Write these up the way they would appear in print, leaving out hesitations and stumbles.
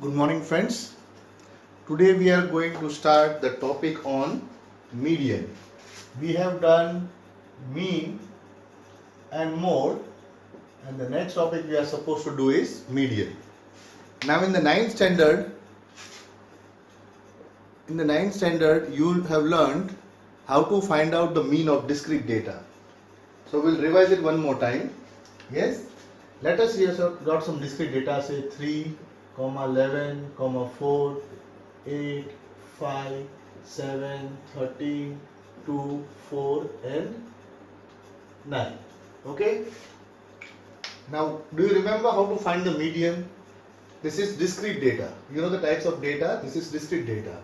Good morning, friends. Today we are going to start the topic on median. We have done mean and mode, and the next topic we are supposed to do is median. Now, in the ninth standard, you have learned how to find out the mean of discrete data. So we'll revise it one more time. Yes. Let us here got some discrete data, say 3, 11, 4, 8, 5, 7, 13, 2, 4 and 9. Okay. Now, do you remember how to find the median? This is discrete data. You know the types of data. This is discrete data.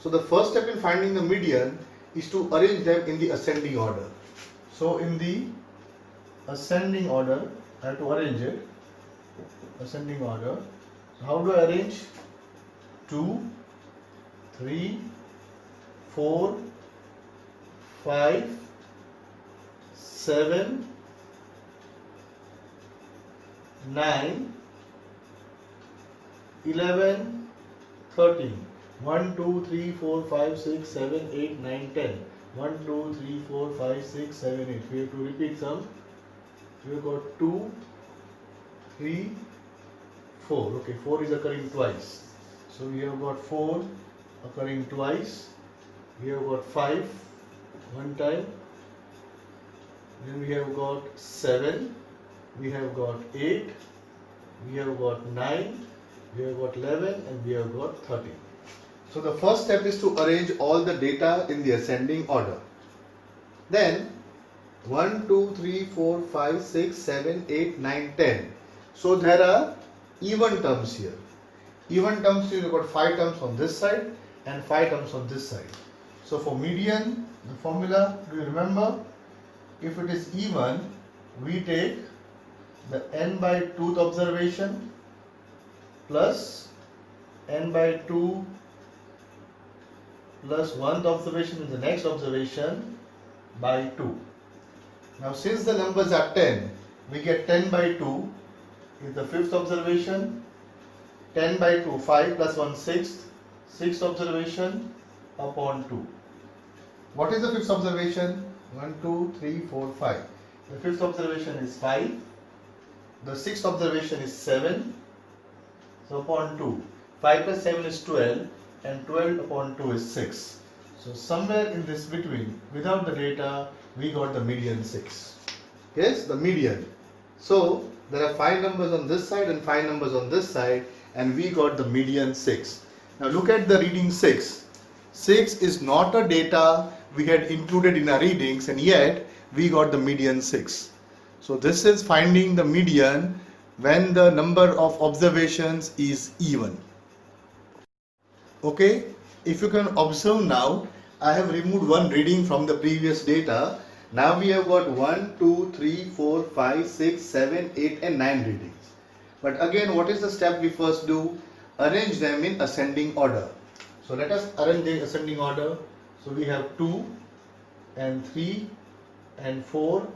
So the first step in finding the median is to arrange them in the ascending order. So in the ascending order, I have to arrange it. Ascending order. How do I arrange? 2, 3, 4, 5, 7, 9, 11, 13. 1, 2, 3, 4, 5, 6, 7, 8, 9, 10. 1, 2, 3, 4, 5, 6, 7, 8. We have to repeat some. We have got 2, 3, 4. Okay, 4 is occurring twice. So we have got 4 occurring twice. We have got 5 one time. Then we have got 7. We have got 8. We have got 9. We have got 11 and we have got 13. So the first step is to arrange all the data in the ascending order. Then 1, 2, 3, 4, 5, 6, 7, 8, 9, 10. So there are even terms here. Even terms, you have got 5 terms on this side and 5 terms on this side. So for median, the formula, do you remember? If it is even, we take the n by 2th observation plus n by 2 plus 1th observation in the next observation by 2. Now since the numbers are 10, we get 10 by 2 is the 5th observation, 10 by 2, 5 plus 1, 6th, 6th observation upon 2. What is the 5th observation? 1, 2, 3, 4, 5. The 5th observation is 5. The 6th observation is 7. So upon 2. 5 plus 7 is 12 and 12 upon 2 is 6. So somewhere in this between, without the data, we got the median 6. Yes, the median. So there are 5 numbers on this side and 5 numbers on this side, and we got the median 6. Now look at the reading 6. 6 is not a data we had included in our readings, and yet we got the median 6. So this is finding the median when the number of observations is even. Okay, if you can observe now, I have removed one reading from the previous data. Now we have got 1, 2, 3, 4, 5, 6, 7, 8 and 9 readings. But again, what is the step we first do? Arrange them in ascending order. So let us arrange the ascending order. So we have 2 and 3 and 4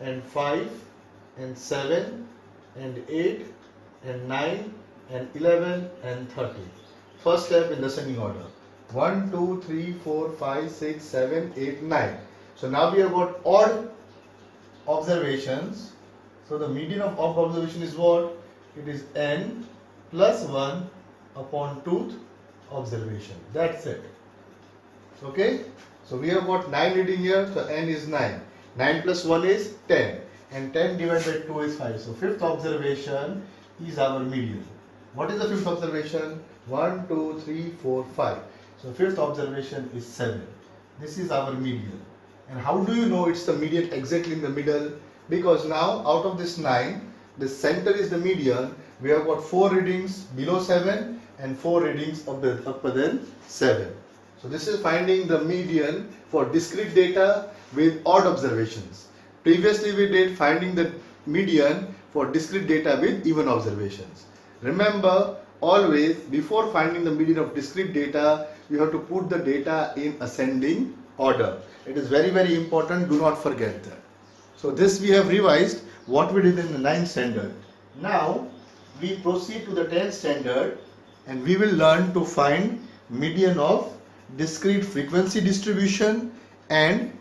and 5 and 7 and 8 and 9 and 11 and 13. First step in the ascending order. 1, 2, 3, 4, 5, 6, 7, 8, 9. So now we have got odd observations. So the median of odd observation is what? It is n plus 1 upon 2th observation. That's it. Okay. So we have got 9 reading here. So n is 9. 9 plus 1 is 10. And 10 divided by 2 is 5. So 5th observation is our median. What is the 5th observation? 1, 2, 3, 4, 5. So 5th observation is 7. This is our median. And how do you know it's the median exactly in the middle? Because now out of this 9, the center is the median. We have got 4 readings below 7 and 4 readings upper than 7. So this is finding the median for discrete data with odd observations. Previously we did finding the median for discrete data with even observations. Remember, always before finding the median of discrete data, you have to put the data in ascending order. It is very, very important. Do not forget that. So this we have revised what we did in the 9th standard. Now we proceed to the 10th standard and we will learn to find median of discrete frequency distribution and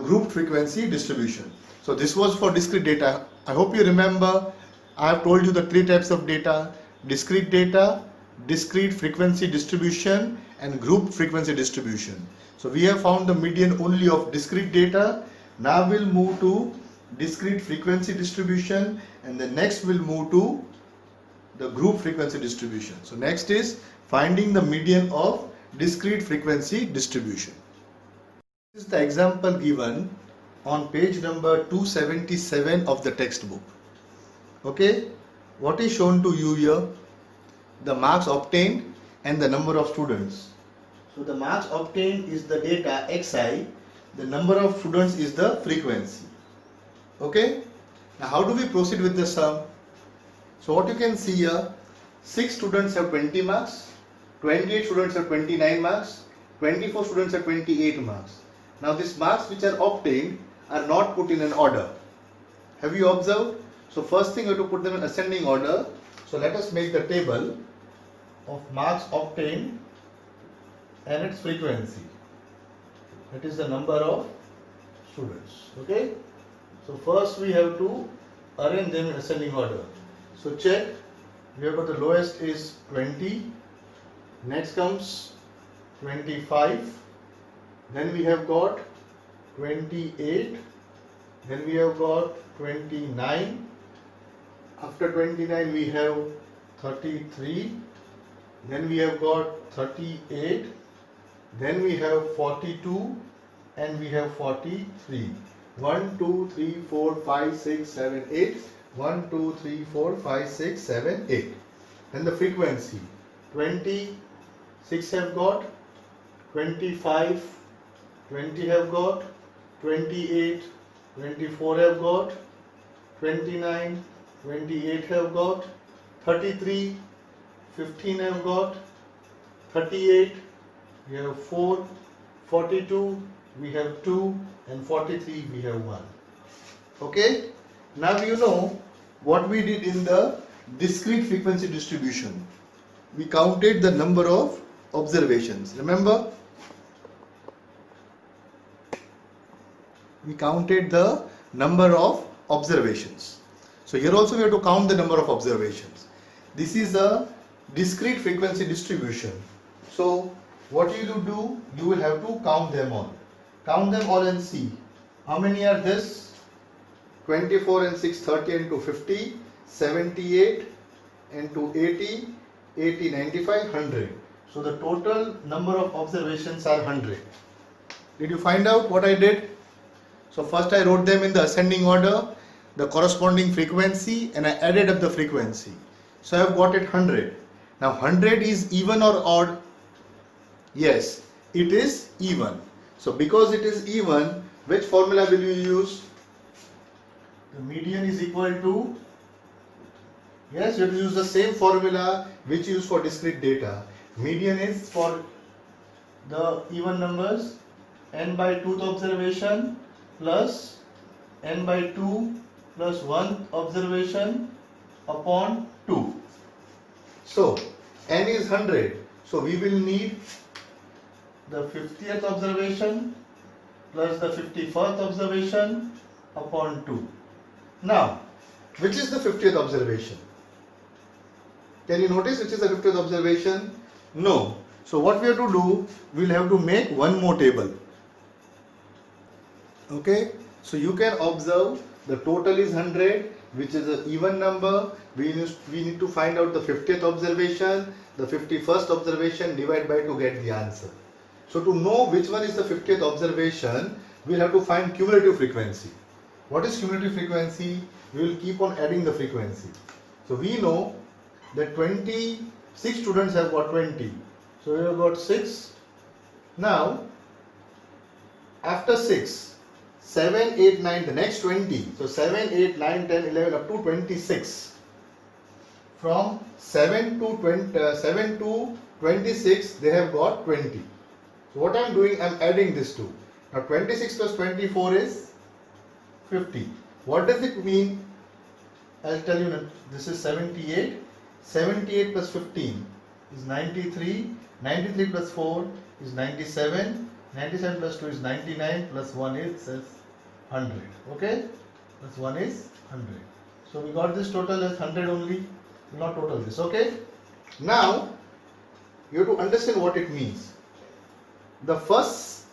group frequency distribution. So this was for discrete data. I hope you remember I have told you the three types of data: data, discrete frequency distribution and group frequency distribution. So we have found the median only of discrete data. Now we'll move to discrete frequency distribution, and the next we'll move to the group frequency distribution. So next is finding the median of discrete frequency distribution. This is the example given on page number 277 of the textbook. Okay, what is shown to you here? The marks obtained and the number of students. So the marks obtained is the data xi, the number of students is the frequency. Okay, now how do we proceed with the sum? So what you can see here, 6 students have 20 marks, 28 students have 29 marks, 24 students have 28 marks. Now these marks which are obtained are not put in an order. Have you observed? So first thing you have to put them in ascending order. So let us make the table of marks obtained and its frequency. That is the number of students. Okay. So first we have to arrange them in ascending order. So check. We have got the lowest is 20. Next comes 25. Then we have got 28. Then we have got 29. After 29 we have 33. Then we have got 38. Then we have 42 and we have 43. 1, 2, 3, 4, 5, 6, 7, 8. 1, 2, 3, 4, 5, 6, 7, 8. Then the frequency. 26 have got, 25, 20 have got, 28, 24 have got, 29, 28 have got, 33, 15 have got, 38, we have 4, 42, we have 2, and 43 we have 1. Okay? Now you know what we did in the discrete frequency distribution. We counted the number of observations. Remember? We counted the number of observations. So here also we have to count the number of observations. This is a discrete frequency distribution. So what you will do, you will have to count them all. Count them all and see. How many are this? 24 and 6, 30 and 2, 50, 78 and 2, 80, 80, 95, 100. So the total number of observations are 100. Did you find out what I did? So first I wrote them in the ascending order, the corresponding frequency, and I added up the frequency. So I have got it 100. Now 100 is even or odd? Yes, it is even. So because it is even, which formula will you use? The median is equal to, yes, you have to use the same formula which you use for discrete data. Median is for the even numbers, n by 2th observation plus n by 2 plus 1 observation upon 2. So n is 100. So we will need the 50th observation plus the 51st observation upon 2. Now, which is the 50th observation? Can you notice which is the 50th observation? No. So what we have to do, we will have to make one more table. Okay. So you can observe the total is 100, which is an even number. We need to find out the 50th observation, the 51st observation, divide by to get the answer. So to know which one is the 50th observation, we will have to find cumulative frequency. What is cumulative frequency? We will keep on adding the frequency. So we know that 26 students have got 20. So we have got 6. Now, after 6, 7, 8, 9, the next 20. So 7, 8, 9, 10, 11 up to 26. From 7 to 26, they have got 20. So what I am doing, I am adding this to. Now 26 plus 24 is 50. What does it mean? I'll tell you that this is 78 78 plus 15 is 93. 93 plus 4 is 97. 97 plus 2 is 99 plus 1 is 100. Okay? Plus 1 is 100. So we got this total as 100 only. Not total this. Okay? Now you have to understand what it means. The first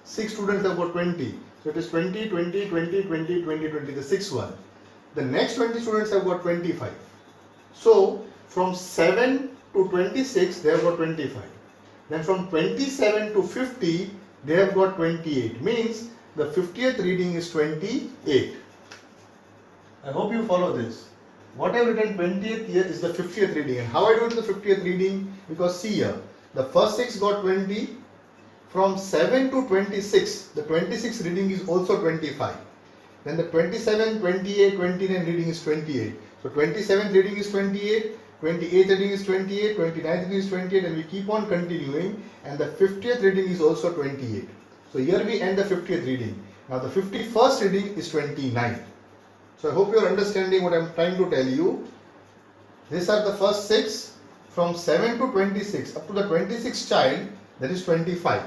6 students have got 20. So it is 20, 20, 20, 20, 20, 20, the sixth one. The next 20 students have got 25. So from 7 to 26 they have got 25. Then from 27 to 50 they have got 28. Means the 50th reading is 28. I hope you follow this. What I have written 20th here is the 50th reading. And how I do it in the 50th reading? Because see here, the first 6 got 20. From 7 to 26, the 26th reading is also 25. Then the 27, 28, 29 reading is 28. So 27th reading is 28, 28th reading is 28, 29th reading is 28, and we keep on continuing. And the 50th reading is also 28. So here we end the 50th reading. Now the 51st reading is 29. So I hope you are understanding what I am trying to tell you. These are the first 6. From 7 to 26, up to the 26th child, that is 25.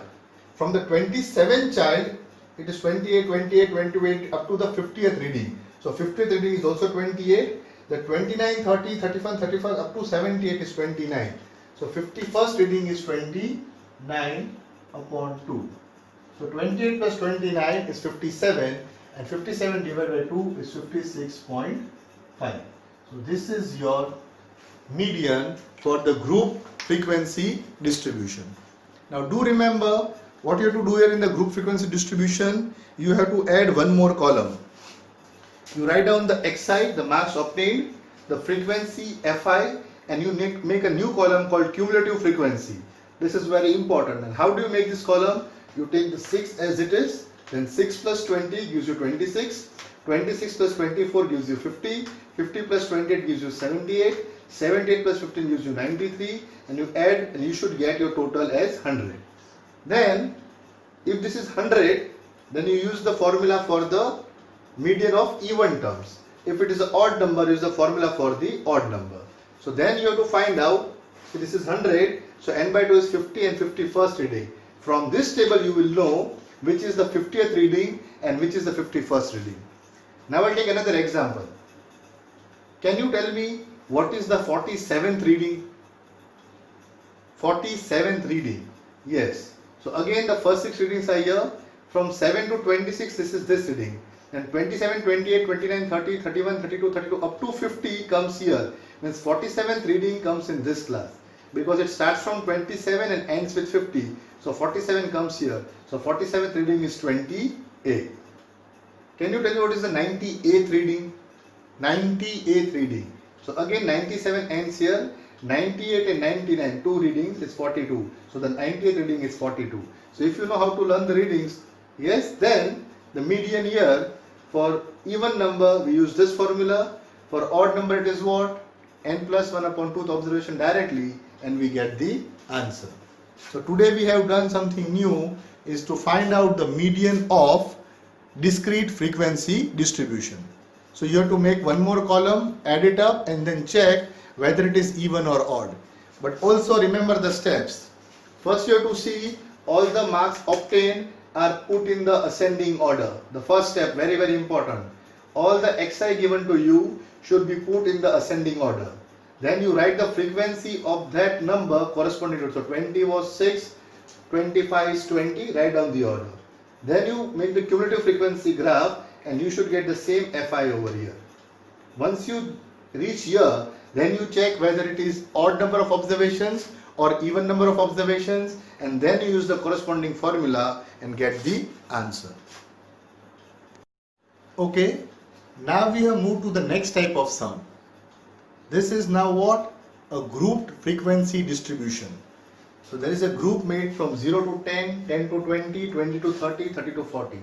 From the 27th child, it is 28, 28, 28 up to the 50th reading. So 50th reading is also 28. The 29, 30, 31, 31 up to 78 is 29. So 51st reading is 29 upon 2. So 28 plus 29 is 57, and 57 divided by 2 is 56.5. So this is your median for the group frequency distribution. Now do remember what you have to do here in the group frequency distribution. You have to add one more column. You write down the xi, the marks obtained, the frequency fi, and you make a new column called cumulative frequency. This is very important. And how do you make this column? You take the 6 as it is, then 6 plus 20 gives you 26, 26 plus 24 gives you 50, 50 plus 28 gives you 78, 78 plus 15 gives you 93, and you add and you should get your total as 100. Then if this is 100, then you use the formula for the median of even terms. If it is an odd number, use the formula for the odd number. So then you have to find out, so this is 100, so n by 2 is 50 and 51st reading. From this table you will know which is the 50th reading and which is the 51st reading. Now I'll take another example. Can you tell me what is the 47th reading? 47th reading. Yes. So again the first 6 readings are here. From 7 to 26 this is this reading. And 27, 28, 29, 30, 31, 32, 32 up to 50 comes here. Means 47th reading comes in this class. Because it starts from 27 and ends with 50. So 47 comes here. So 47th reading is 28. Can you tell me what is the 98th reading? 98th reading. So again 97 ends here. 98 and 99, 2 readings is 42. So the 98th reading is 42. So if you know how to learn the readings, yes, then the median here for even number we use this formula. For odd number it is what? N plus 1 upon 2th observation directly, and we get the answer. So today we have done something new, is to find out the median of discrete frequency distribution. So you have to make one more column, add it up, and then check whether it is even or odd. But also remember the steps. First you have to see all the marks obtained are put in the ascending order. The first step, very very important. All the xi given to you should be put in the ascending order. Then you write the frequency of that number corresponding to it. So 20 was 6, 25 is 20, write down the order. Then you make the cumulative frequency graph and you should get the same fi over here. Once you reach here, then you check whether it is odd number of observations or even number of observations, and then you use the corresponding formula and get the answer. Okay, now we have moved to the next type of sum. This is now what? A grouped frequency distribution. So there is a group made from 0 to 10, 10 to 20, 20 to 30, 30 to 40.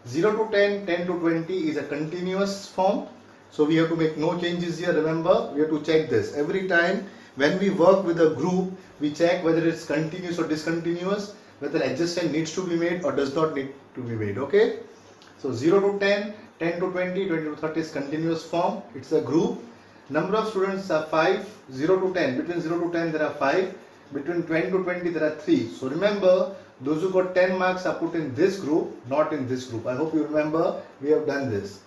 0 to 10, 10 to 20 is a continuous form. So we have to make no changes here. Remember, we have to check this. Every time when we work with a group, we check whether it's continuous or discontinuous, whether adjustment needs to be made or does not need to be made. Okay. So 0 to 10, 10 to 20, 20 to 30 is continuous form. It's a group. Number of students are 5, 0 to 10. Between 0 to 10 there are 5. Between 10 to 20 there are 3. So remember, those who got 10 marks are put in this group, not in this group. I hope you remember we have done this.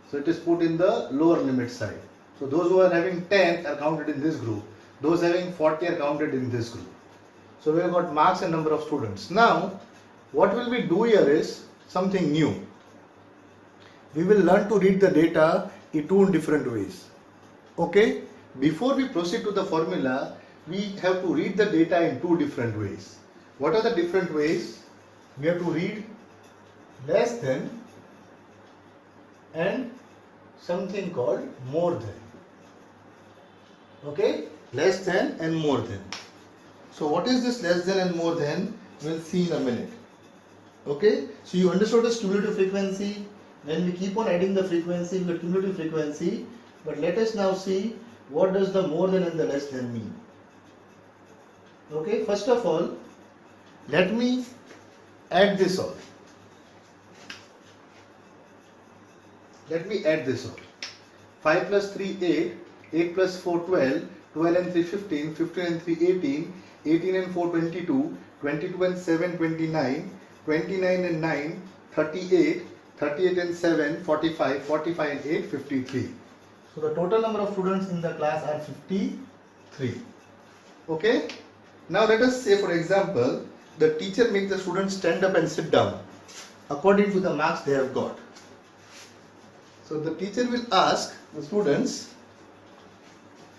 So it is put in the lower limit side. So those who are having 10 are counted in this group. Those having 40 are counted in this group. So we have got marks and number of students. Now, what will we do here is something new. We will learn to read the data in two different ways. Okay? Before we proceed to the formula, we have to read the data in two different ways. What are the different ways? We have to read less than and something called more than. Okay? Less than and more than. So what is this less than and more than? We'll see in a minute. Okay? So you understood the cumulative frequency. When we keep on adding the frequency, we get cumulative frequency. But let us now see what does the more than and the less than mean. Okay? First of all, let me add this all. Let me add this all. 5 plus 3, 8. 8 plus 4, 12. 12 and 3, 15. 15 and 3, 18. 18 and 4, 22. 22 and 7, 29. 29 and 9, 38. 38 and 7, 45. 45 and 8, 53. So the total number of students in the class are 53. Okay? Now let us say, for example, the teacher makes the students stand up and sit down according to the marks they have got. So the teacher will ask the students,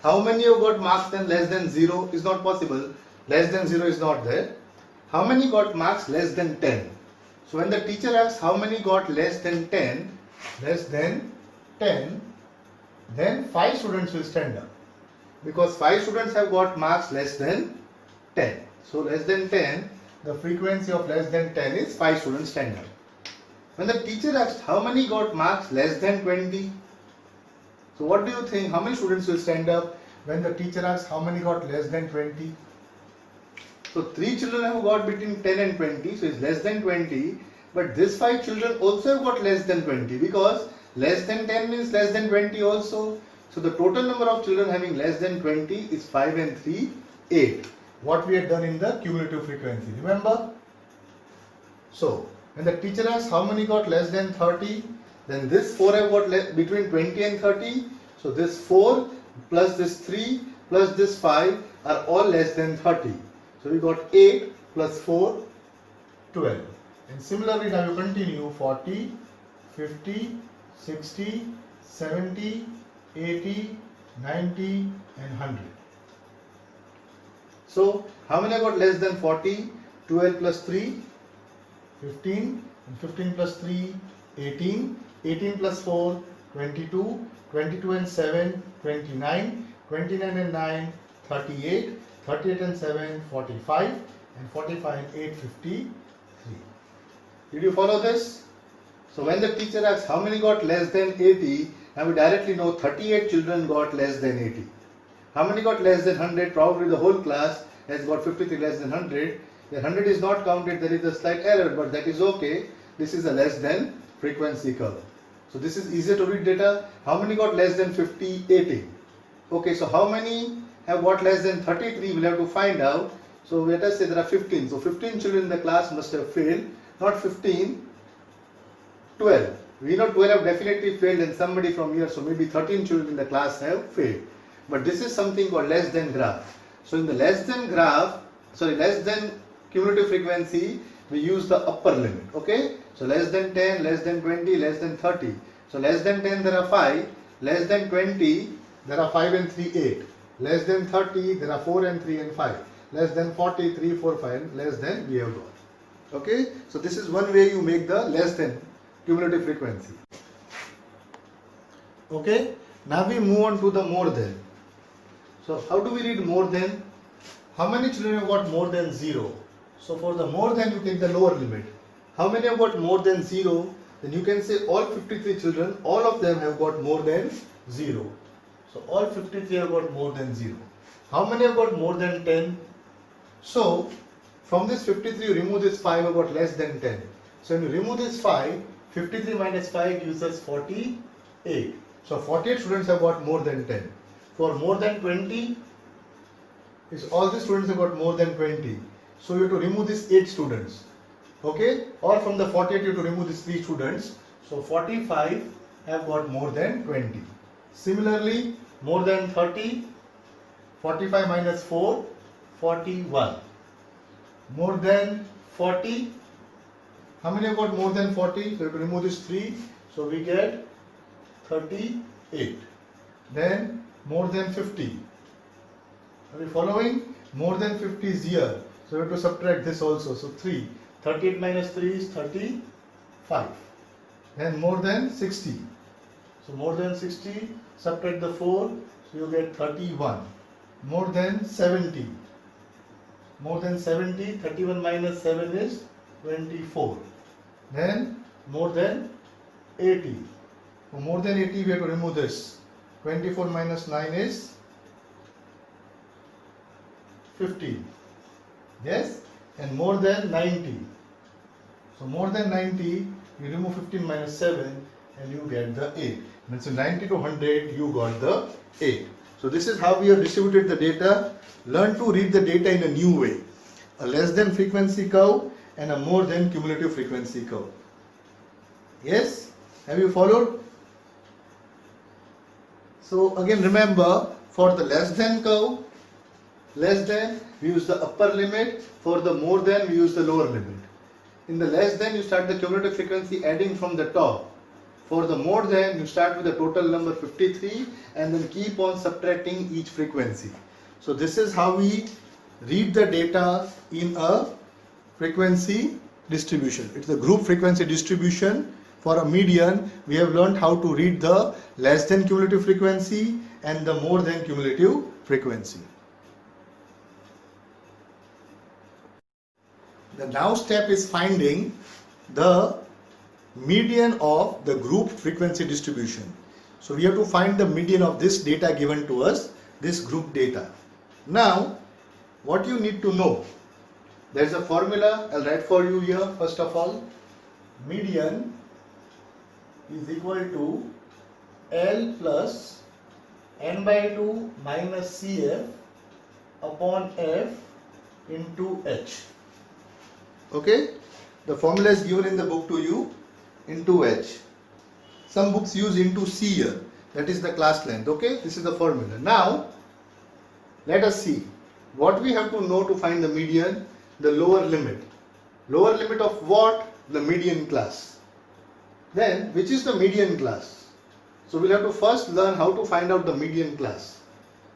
how many have got marks than less than 0? Is not possible. Less than 0 is not there. How many got marks less than 10? So when the teacher asks how many got less than 10, then 5 students will stand up. Because 5 students have got marks less than 10. So less than 10, the frequency of less than 10 is 5 students stand up. When the teacher asks how many got marks less than 20, so what do you think? How many students will stand up when the teacher asks how many got less than 20? So 3 children have got between 10 and 20, so it's less than 20. But these 5 children also have got less than 20 because less than 10 means less than 20 also. So the total number of children having less than 20 is 5 and 3, 8. What we had done in the cumulative frequency, remember? So when the teacher asks how many got less than 30, then this 4 have got between 20 and 30. So this 4 plus this 3 plus this 5 are all less than 30. So we got 8 plus 4, 12. And similarly now you continue 40, 50, 60, 70, 80, 90 and 100. So how many got less than 40? 12 plus 3, 15. And 15 plus 3, 18. 18 plus 4, 22. 22 and 7, 29. 29 and 9, 38. 38 and 7, 45. And 45 and 8, 53. Did you follow this? So when the teacher asks how many got less than 80, now we directly know 38 children got less than 80. How many got less than 100? Probably the whole class has got 53 less than 100. The 100 is not counted, there is a slight error, but that is okay. This is a less than frequency curve. So this is easier to read data. How many got less than 50? 80. Okay, so how many have got less than 33? We'll have to find out. So let us say there are 15. So 15 children in the class must have failed. Not 15, 12. We know 12 have definitely failed and somebody from here, so maybe 13 children in the class have failed. But this is something called less than graph. So in the less than cumulative frequency, we use the upper limit. Okay? So less than 10, less than 20, less than 30. So less than 10 there are 5, less than 20 there are 5 and 3, 8. Less than 30 there are 4 and 3 and 5. Less than 40, 3, 4, 5 and less than we have got. Okay, so this is one way you make the less than cumulative frequency. Okay, now we move on to the more than. So how do we read more than? How many children have got more than 0? So for the more than you take the lower limit. How many have got more than 0? Then you can say all 53 children, all of them have got more than 0. So all 53 have got more than 0. How many have got more than 10? So from this 53 you remove this 5 have got less than 10. So when you remove this 5, 53 minus 5 gives us 48. So 48 students have got more than 10. For more than 20, is all the students have got more than 20. So you have to remove these 8 students. Okay? Or from the 48 you have to remove these 3 students. So 45 have got more than 20. Similarly, more than 30, 45 minus 4, 41. More than 40, how many have got more than 40? So you have to remove these 3. So we get 38. Then more than 50. Are we following? More than 50 is here. So we have to subtract this also. So 3. 38 minus 3 is 35. Then more than 60. So more than 60, subtract the 4. So you get 31. More than 70. More than 70, 31 minus 7 is 24. Then more than 80. For more than 80, we have to remove this. 24 minus 9 is 15. Yes? And more than 90. So more than 90, you remove 15 minus 7 and you get the 8. And so 90 to 100, you got the 8. So this is how we have distributed the data. Learn to read the data in a new way. A less than frequency curve and a more than cumulative frequency curve. Yes? Have you followed? So again remember, for the less than curve, less than, we use the upper limit. For the more than, we use the lower limit. In the less than, you start the cumulative frequency adding from the top. For the more than, you start with the total number 53 and then keep on subtracting each frequency. So this is how we read the data in a frequency distribution. It's the group frequency distribution. For a median, we have learned how to read the less than cumulative frequency and the more than cumulative frequency. The now step is finding the median of the group frequency distribution. So we have to find the median of this data given to us, this group data. Now, what you need to know, there is a formula I'll write for you here. First of all, median is equal to L plus n by 2 minus Cf upon F into H. Okay, the formula is given in the book to you, into H. Some books use into C here, that is the class length. Okay, this is the formula. Now let us see what we have to know to find the median. The lower limit. Lower limit of what? The median class. Then which is the median class? So we'll have to first learn how to find out the median class.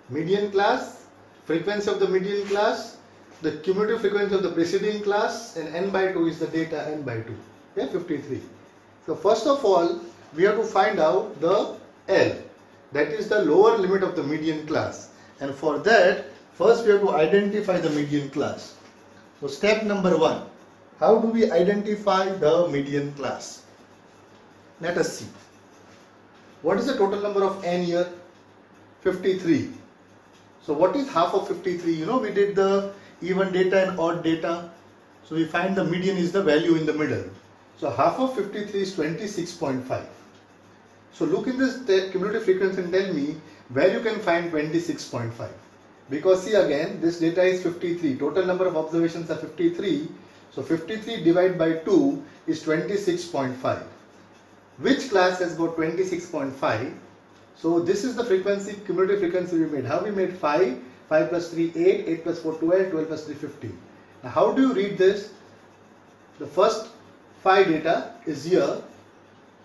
Median class, frequency of the median class, the cumulative frequency of the preceding class, and n by 2 is the data n by 2. Okay, 53. So first of all, we have to find out the L, that is the lower limit of the median class. And for that, first we have to identify the median class. So step number 1, how do we identify the median class? Let us see. What is the total number of n here? 53. So what is half of 53? You know, we did the even data and odd data. So we find the median is the value in the middle. So half of 53 is 26.5. So look in this cumulative frequency and tell me where you can find 26.5. Because see again, this data is 53. Total number of observations are 53. So 53 divided by 2 is 26.5. Which class has got 26.5? So this is the frequency, cumulative frequency we made. How we made 5? 5 plus 3, 8, 8 plus 4, 12, 12 plus 3, 15. Now how do you read this? The first 5 data is here.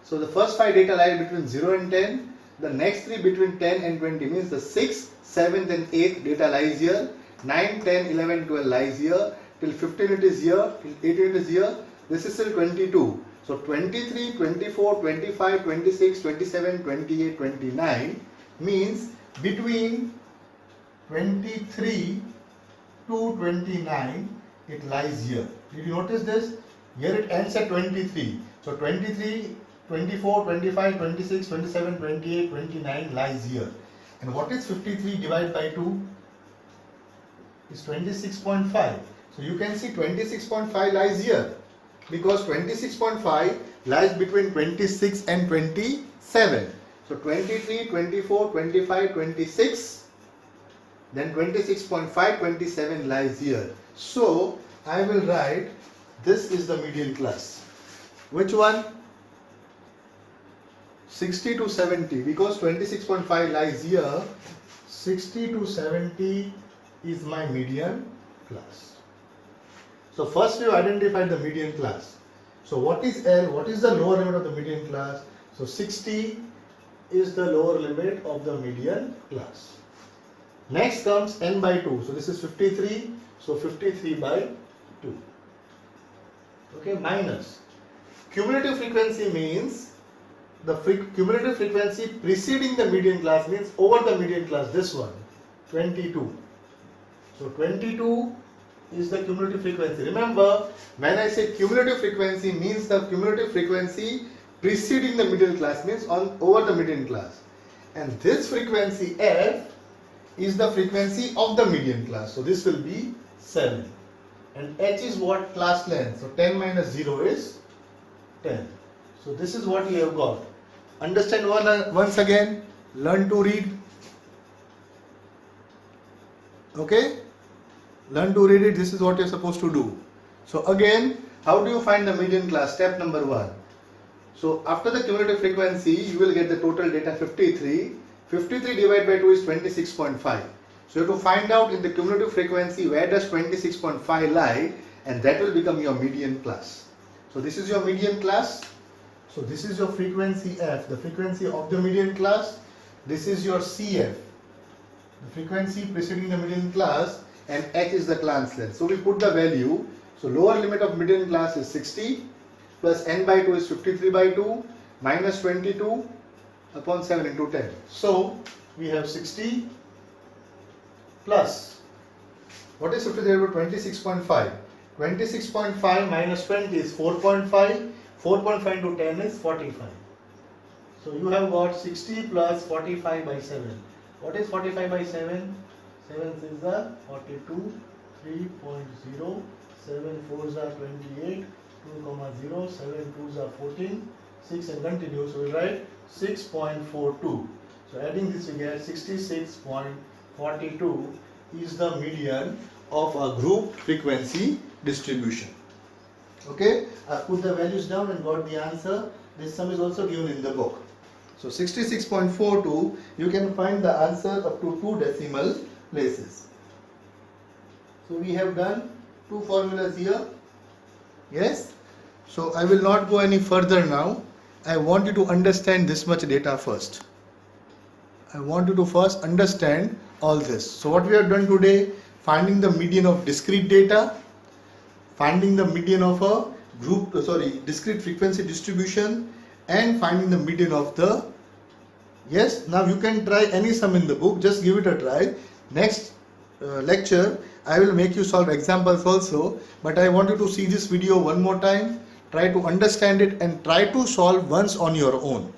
So the first 5 data lie between 0 and 10. The next 3 between 10 and 20 means the 6th, 7th and 8th data lies here. 9, 10, 11, 12 lies here. Till 15 it is here. Till 18 it is here. This is still 22. So 23, 24, 25, 26, 27, 28, 29 means between 23 to 29 it lies here. Did you notice this? Here it ends at 23. So 23, 24, 25, 26, 27, 28, 29 lies here. And what is 53 divided by 2? Is 26.5. So you can see 26.5 lies here. Because 26.5 lies between 26 and 27. So 23, 24, 25, 26, then 26.5, 27 lies here. So I will write this is the median class. Which one? 60 to 70, because 26.5 lies here. 60 to 70 is my median class. So first we have identified the median class. So what is L? What is the lower limit of the median class? So 60 is the lower limit of the median class. Next comes n by 2. So this is 53. So 53 by 2. Okay, minus. Cumulative frequency means the cumulative frequency preceding the median class, means over the median class, this one, 22. So 22 is the cumulative frequency. Remember, when I say cumulative frequency, means the cumulative frequency preceding the median class, means over the median class. And this frequency F is the frequency of the median class. So this will be 7. And H is what? Class length. So 10 minus 0 is 10. So this is what you have got. Understand once again, learn to read. Okay? Learn to read it. This is what you are supposed to do. So again, how do you find the median class? Step number 1. So after the cumulative frequency, you will get the total data 53. 53 divided by 2 is 26.5. So you have to find out in the cumulative frequency where does 26.5 lie, and that will become your median class. So this is your median class. So this is your frequency F, the frequency of the median class. This is your CF, the frequency preceding the median class, and H is the class length. So we put the value. So lower limit of median class is 60 plus n by 2 is 53 by 2 minus 22 upon 7 into 10. So we have 60 plus, what is 53 over 26.5? 26.5 minus 20 is 4.5. 4.5 into 10 is 45. So you have got 60 plus 45 by 7. What is 45 by 7? 7 is the 42, 3.0, 7 4s are 28, 2, 7 2s are 14, 6 and continue. So we write 6.42. So adding this we get 66.42 is the median of a group frequency distribution. Okay, I put the values down and got the answer. This sum is also given in the book. So 66.42, you can find the answer up to 2 decimal places. So we have done 2 formulas here. Yes. So I will not go any further now. I want you to understand this much data first. I want you to first understand all this. So what we have done today, finding the median of discrete data, finding the median of a discrete frequency distribution, and finding the median of the, yes, now you can try any sum in the book, just give it a try. Next lecture I will make you solve examples also, but I want you to see this video one more time, try to understand it and try to solve once on your own.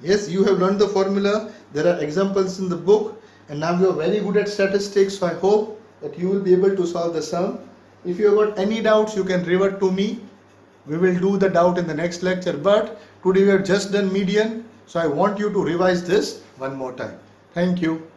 Yes, you have learned the formula, there are examples in the book, and now you are very good at statistics, so I hope that you will be able to solve the sum. If you have got any doubts, you can revert to me. We will do the doubt in the next lecture, but today we have just done median, so I want you to revise this one more time. Thank you.